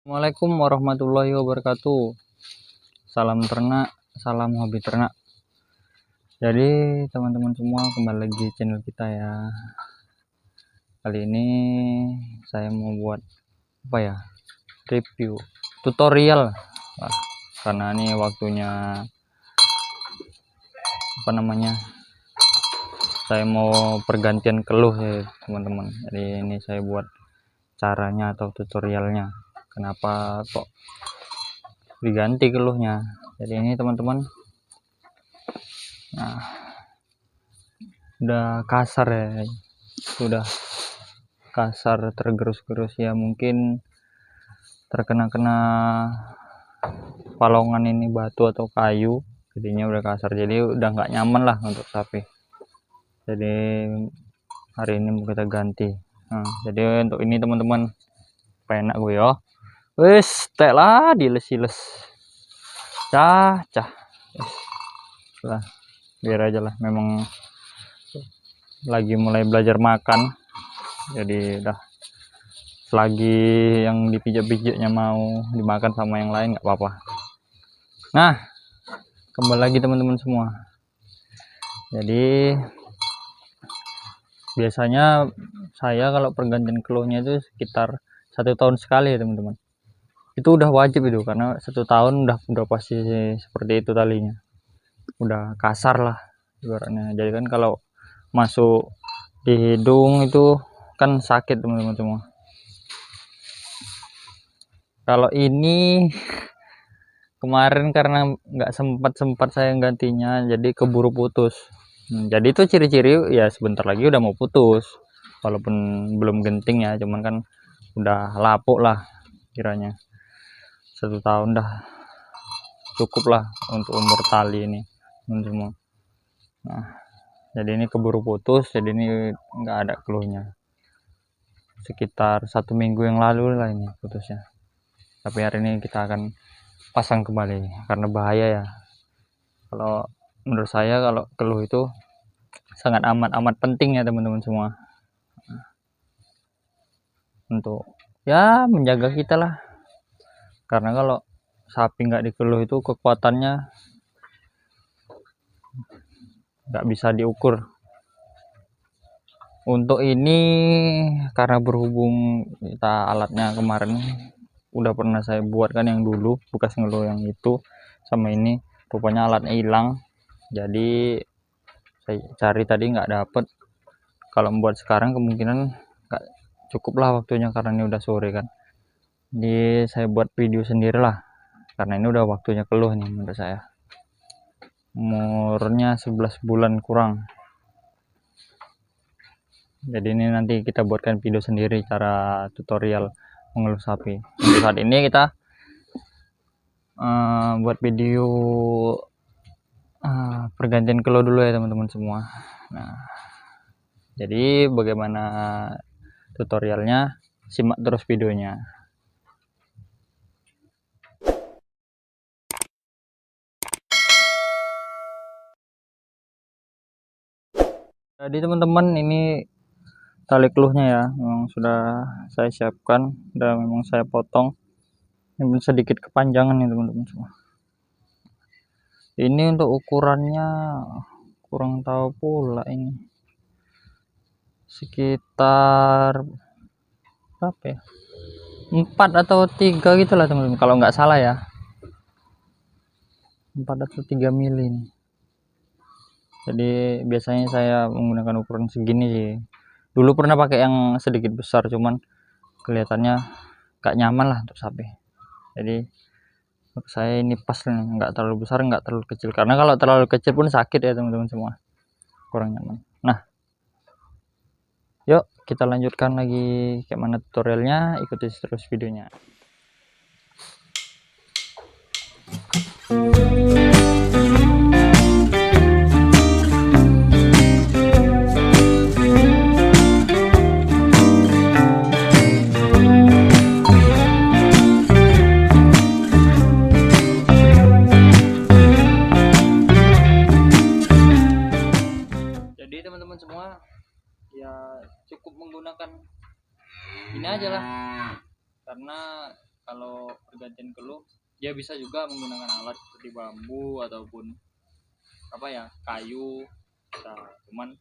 Assalamualaikum warahmatullahi wabarakatuh. Salam ternak, salam hobi ternak. Jadi teman-teman semua, kembali lagi di channel kita ya. Kali ini saya mau buat review tutorial. Karena ini waktunya saya mau pergantian keluh ya teman-teman. Jadi ini saya buat caranya atau tutorialnya. Kenapa kok diganti keluhnya? Jadi ini teman-teman, nah udah kasar ya, sudah kasar, tergerus-gerus ya, mungkin terkena palongan ini, batu atau kayu, jadinya udah kasar, jadi udah nggak nyaman lah untuk sapi. Jadi hari ini mau kita ganti. Jadi untuk ini teman-teman, enak gue ya, wis tek lah diles-iles cah lah, biar aja lah, memang lagi mulai belajar makan, jadi udah selagi yang dipijak-pijaknya mau dimakan sama yang lain nggak apa-apa. Nah, kembali lagi teman-teman semua. Jadi biasanya saya kalau pergantian keluhnya itu sekitar 1 tahun sekali ya teman-teman. Itu udah wajib itu, karena 1 tahun udah pasti seperti itu talinya, udah kasar lah ibaratnya. Jadi kan kalau masuk di hidung itu kan sakit teman-teman semua. Kalau ini kemarin karena nggak sempat saya gantinya, jadi keburu putus. Jadi itu ciri-ciri ya sebentar lagi udah mau putus, walaupun belum genting ya, cuman kan udah lapuk lah kiranya. 1 tahun dah cukup lah untuk umur tali ini semua. Nah, jadi ini keburu putus, jadi ini nggak ada keluhnya. Sekitar 1 minggu yang lalu lah ini putusnya. Tapi hari ini kita akan pasang kembali karena bahaya ya. Kalau menurut saya, kalau keluh itu sangat amat penting ya teman-teman semua, untuk ya menjaga kita lah. Karena kalau sapi nggak dikeluh itu kekuatannya nggak bisa diukur. Untuk ini karena berhubung kita alatnya kemarin udah pernah saya buat kan, yang dulu bekas ngeluh yang itu sama ini, rupanya alatnya hilang, jadi saya cari tadi nggak dapet. Kalau membuat sekarang kemungkinan nggak cukup lah waktunya, karena ini udah sore kan. Jadi saya buat video sendiri lah, karena ini udah waktunya keluh nih menurut saya. Umurnya 11 bulan kurang. Jadi ini nanti kita buatkan video sendiri cara tutorial mengeluh sapi. Untuk saat ini kita buat video pergantian keluh dulu ya teman-teman semua. Nah, jadi bagaimana tutorialnya, simak terus videonya. Jadi teman-teman, ini tali keluhnya ya, memang sudah saya siapkan, udah memang saya potong. Ini sedikit kepanjangan nih teman-teman semua. Ini untuk ukurannya kurang tahu pula, ini sekitar berapa ya, 4 atau 3 gitulah teman-teman, kalau nggak salah ya, 4 atau 3 mili nih. Jadi biasanya saya menggunakan ukuran segini sih. Dulu pernah pakai yang sedikit besar, cuman kelihatannya gak nyaman lah untuk sapi. Jadi saya ini pas nih, nggak terlalu besar, nggak terlalu kecil, karena kalau terlalu kecil pun sakit ya teman-teman semua, kurang nyaman. Nah, yuk kita lanjutkan lagi kayak mana tutorialnya, ikuti terus videonya. Teman-teman semua, ya cukup menggunakan ini aja lah, karena kalau pergantian keluh dia bisa juga menggunakan alat seperti bambu ataupun apa ya, kayu. Nah, cuman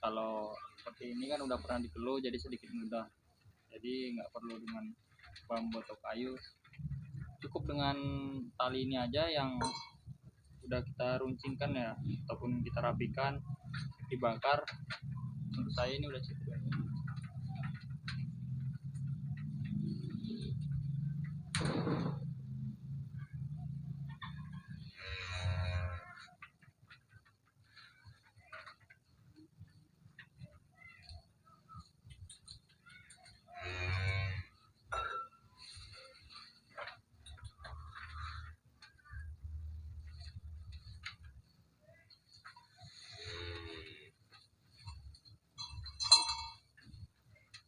kalau seperti ini kan udah pernah dikeluh jadi sedikit mudah, jadi nggak perlu dengan bambu atau kayu, cukup dengan tali ini aja yang udah kita runcingkan ya ataupun kita rapikan, dibakar. Menurut saya ini udah cukup.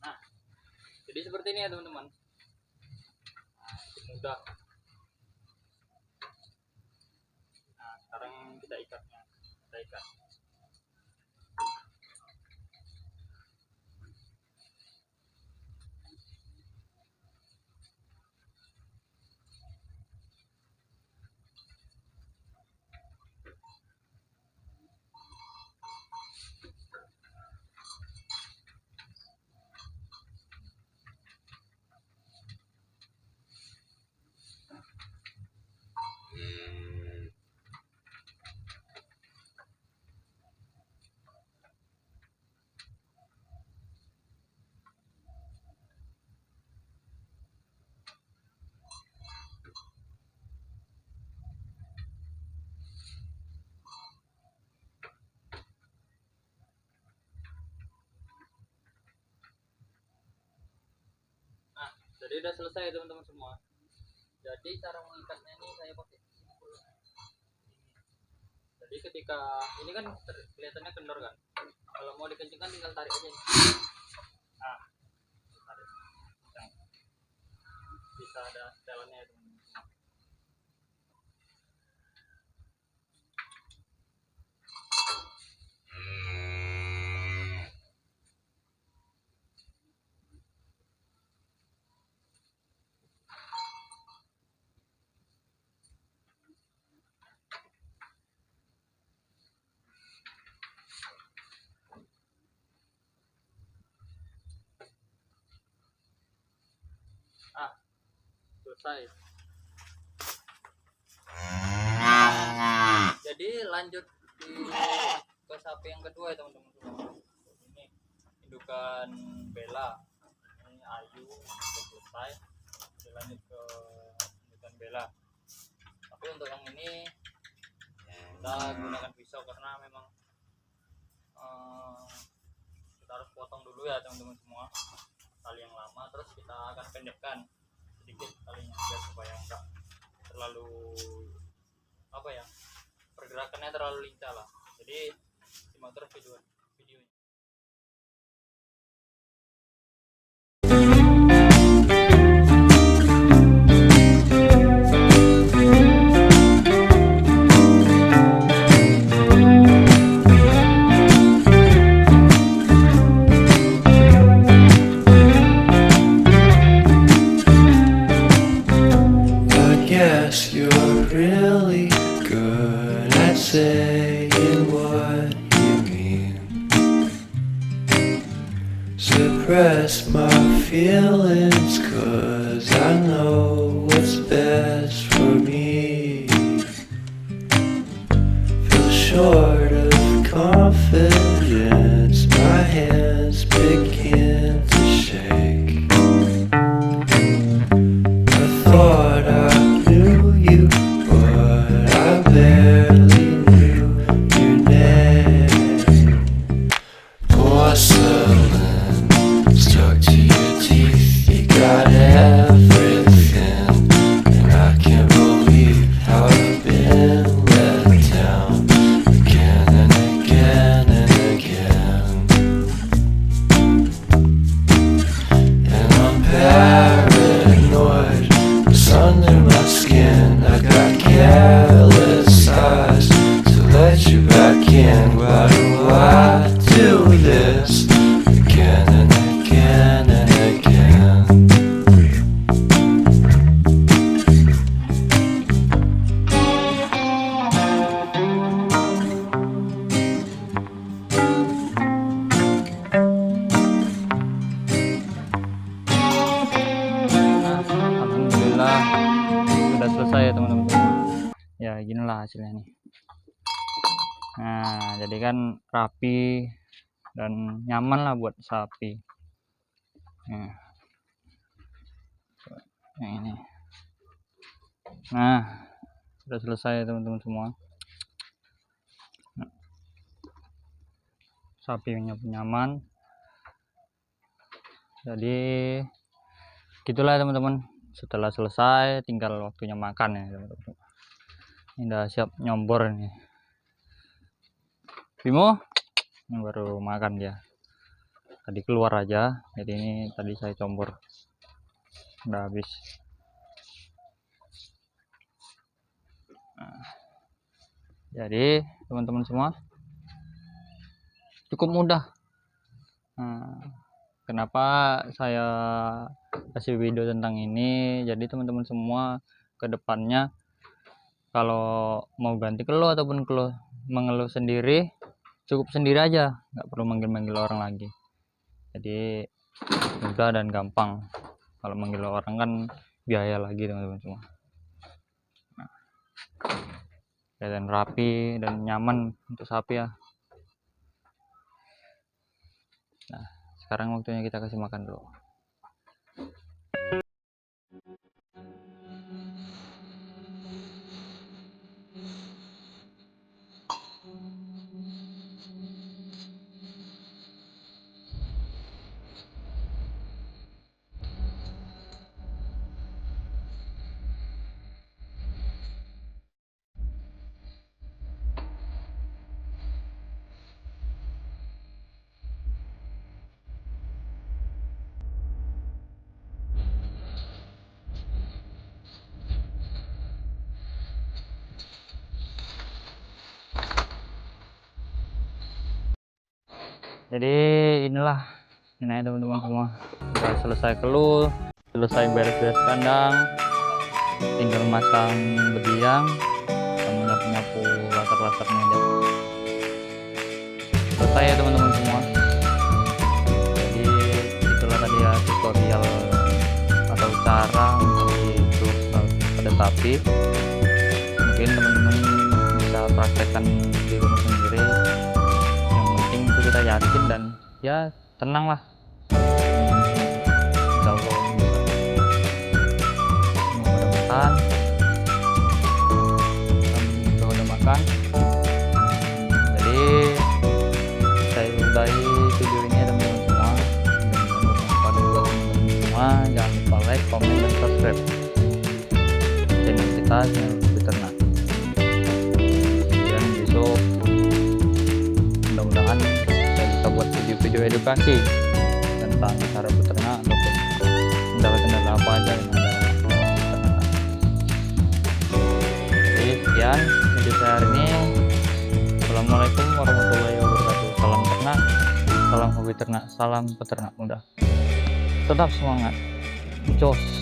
Nah, jadi seperti ini ya teman-teman, mudah. Nah, sekarang kita ikat. Jadi udah selesai teman-teman semua. Jadi cara mengikatnya ini saya pakai simpul. Jadi ketika ini kan kelihatannya kendor kan, kalau mau dikencingkan tinggal tarik aja nih. Nah, tarik. Nah, bisa ada setelannya ya teman-teman semua. Selesai. Jadi lanjut ke sapi yang kedua ya teman-teman semua. Ini indukan Bella, ini Ayu sudah selesai. Lanjut ke indukan Bella. Tapi untuk yang ini kita gunakan pisau karena memang kita harus potong dulu ya teman-teman semua tali yang lama, terus kita akan pendekkan sedikit talinya biar supaya enggak terlalu apa ya, pergerakannya terlalu lincah lah. Jadi simak terus videonya. You're really good at saying what you mean. Suppress my feelings, 'cause I know what's best for me. Feel short of confidence, my hands begin to shake. I thought I knew you, but I barely knew your name. Porcelain stuck to your teeth, you got everything, and I can't believe how I've been let down again and again and again. And I'm paranoid, 'cause I alhamdulillah sudah selesai ya teman-teman semua. Ya ginilah hasilnya nih. Nah jadi kan rapi dan nyaman lah buat sapi. Nah, yang ini. Nah sudah selesai ya teman-teman semua. Sapinya nyaman. Jadi gitulah teman-teman, setelah selesai tinggal waktunya makan ya teman-teman. Ini udah siap nyombor ini. Bimo ini baru makan dia, tadi keluar aja, jadi ini tadi saya combor udah habis. Nah, jadi teman-teman semua cukup mudah. Kenapa saya kasih video tentang ini? Jadi teman-teman semua kedepannya kalau mau ganti keluh ataupun mengeluh sendiri, cukup sendiri aja, nggak perlu manggil-manggil orang lagi. Jadi mudah dan gampang. Kalau manggil orang kan biaya lagi teman-teman semua. Nah, dan rapi dan nyaman untuk sapi ya. Nah sekarang waktunya kita kasih makan dulu. Jadi inilah ini teman-teman semua, sudah selesai keluh, selesai beres-beres kandang, tinggal masang bediang sama nyapu-nyapu latar-latarnya aja. Selesai ya teman-teman semua. Jadi itulah tadi ya tutorial atau cara untuk pada sapi. Mungkin teman-teman bisa praktekkan di rumah sendiri. Itu kita yakin dan ya tenang lah, insya Allah udah makan. Jadi saya udahi video ini teman-teman semua. Pada buat teman-teman semua jangan lupa like, komen, dan subscribe channel kita, channel Beternak. Dan besok mudah-mudahan saya bisa buat video-video edukasi tentang cara beternak ataupun kendala-kendala apa aja yang ada dalam peternakan. Jadi sekian video saya hari ini. Assalamualaikum warahmatullahi wabarakatuh. Salam ternak, salam hobi ternak, salam peternak muda. Tetap semangat, jos.